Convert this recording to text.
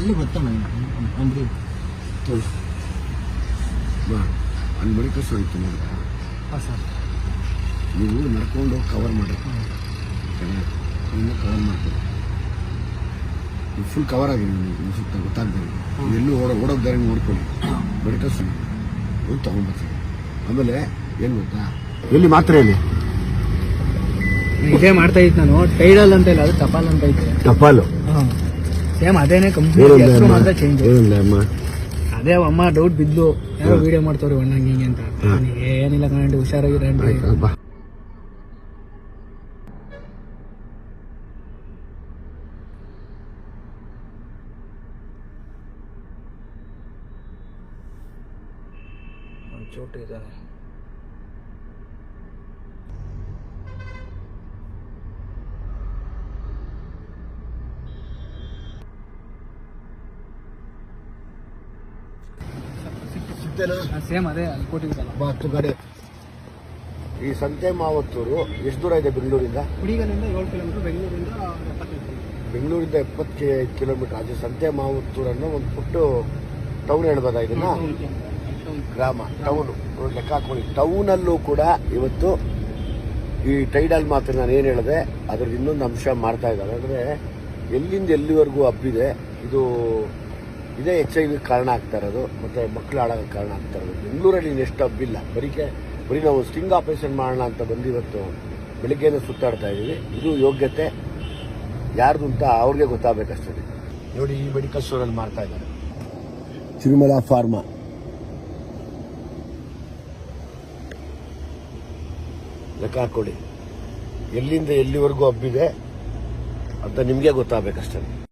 ಅಲ್ಲಿ ಗೊತ್ತಣ್ಣ ಅಂದ್ರಿ ಬಾ ಅಲ್ಲಿ ಮೆಡಿಕಲ್ ಸ್ಟೋರ್ ಇತ್ತು ನೋಡಿ. ಹಾಂ ಸರ್. ನೀವು ನಡ್ಕೊಂಡು ಕವರ್ ಮಾಡಿ ಕವರ್ ಮಾಡ್ತೀವಿ. ಫುಲ್ ಕವರ್ ಆಗಿದೆ ನೀವು ಸುತ್ತ ಗೊತ್ತಾಗ್ತದೆ. ಎಲ್ಲೂ ಓಡೋದು ದಾರಿ ನೋಡ್ಕೊಳ್ಳಿ. ಮೆಡಿಕಲ್ ಸ್ಟೋರ್ ಹೋಗಿ ತೊಗೊಂಡ್ಬರ್ತೀವಿ. ಆಮೇಲೆ ಏನು ಗೊತ್ತಾ, ಎಲ್ಲಿ ಮಾತ್ರ ಹೇಳಿ ಇದೇ ಮಾಡ್ತಾ ಇತ್ತು ನಾನು. ಟೈಡಲ್ ಅಂತ ಇಲ್ಲ, ಅದು ಟಪಾಲ್ ಅಂತ ಇತ್ತು. ಟಪಾಲು ಸೇಮ್ ಅದೇನೆ ಕಂಪ್ನಿ ಮಾತ್ರ ಚೇಂಜ್. ಅದೇ ಅಮ್ಮ ಡೌಟ್ ಬಿದ್ದು ಯಾರೋ ವಿಡಿಯೋ ಮಾಡ್ತವ್ರಿ ಒಣ್ಣ ಹಿಂಗೆ ಅಂತ. ಏನಿಲ್ಲ ಕಣಂಡಿ, ಹುಷಾರಾಗಿರಂడి. ಚೋಟು ಇದ್ದಾನೆ. ಸೇಮ್ ಅದೇ ಕೋಟಿಗಿದ್ದಲ್ಲ. 10 ಗಾಡಿ. ಈ ಸಂತೆ ಮಾವತ್ತೂರು ಎಷ್ಟು ದೂರ ಇದೆ ಬೆಂಗಳೂರಿಂದ? ಕುಡಿಗಲಿಂದ 7 ಕಿಲೋಮೀಟರ್, ಬೆಂಗಳೂರಿಂದ 70. ಬೆಂಗಳೂರಿಂದ 70 ಕಿಲೋಮೀಟರ್. ಅದು ಸಂತೆ ಮಾವತ್ತೂರನ್ನು ಒಂದು ಪುಟ್ಟ ಟೌನ್ ಹೇಳ್ಬೋದಾ ಇದನ್ನ? ಗ್ರಾಮ, ಟೌನು ಲೆಕ್ಕ ಹಾಕೊಳ್ಳಿ. ಟೌನಲ್ಲೂ ಕೂಡ ಇವತ್ತು ಈ ಟೈಡಲ್ ಮಾತ್ರ ನಾನು ಏನು ಹೇಳಿದೆ ಅದ್ರದ್ದು ಇನ್ನೊಂದು ಅಂಶ ಮಾಡ್ತಾ ಇದ್ದಾರೆ. ಅಂದರೆ ಎಲ್ಲಿಂದ ಎಲ್ಲಿವರೆಗೂ ಹಬ್ಬಿದೆ ಇದು. ಇದೇ HIV ಕಾರಣ ಆಗ್ತಾ ಇರೋದು, ಮತ್ತು ಮಕ್ಕಳು ಹಾಳಾಗೋಕ್ಕೆ ಕಾರಣ ಆಗ್ತಾ ಇರೋದು. ಬೆಂಗಳೂರಲ್ಲಿ ಇನ್ನೆಷ್ಟು ಹಬ್ಬಿಲ್ಲ. ಬರೀ ನಾವು ಸ್ಟಿಂಗ್ ಆಪರೇಷನ್ ಮಾಡೋಣ ಅಂತ ಬಂದು ಇವತ್ತು ಬೆಳಿಗ್ಗೆನೇ ಸುತ್ತಾಡ್ತಾ ಇದ್ದೀವಿ. ಇದು ಯೋಗ್ಯತೆ ಯಾರ್ದು ಅಂತ ಅವ್ರಿಗೆ ಗೊತ್ತಾಗಬೇಕಷ್ಟೇ. ನೋಡಿ, ಈ ಮೆಡಿಕಲ್ ಸ್ಟೋರಲ್ಲಿ ಮಾಡ್ತಾ ಇದ್ದಾರೆ ತಿರುಮಲ ಫಾರ್ಮಾ. ಲೆಕ್ಕ ಹಾಕೊಳ್ಳಿ, ಎಲ್ಲಿಂದ ಎಲ್ಲಿವರೆಗೂ ಹಬ್ಬಿದೆ ಅಂತ ನಿಮಗೆ ಗೊತ್ತಾಗಬೇಕಷ್ಟೇ.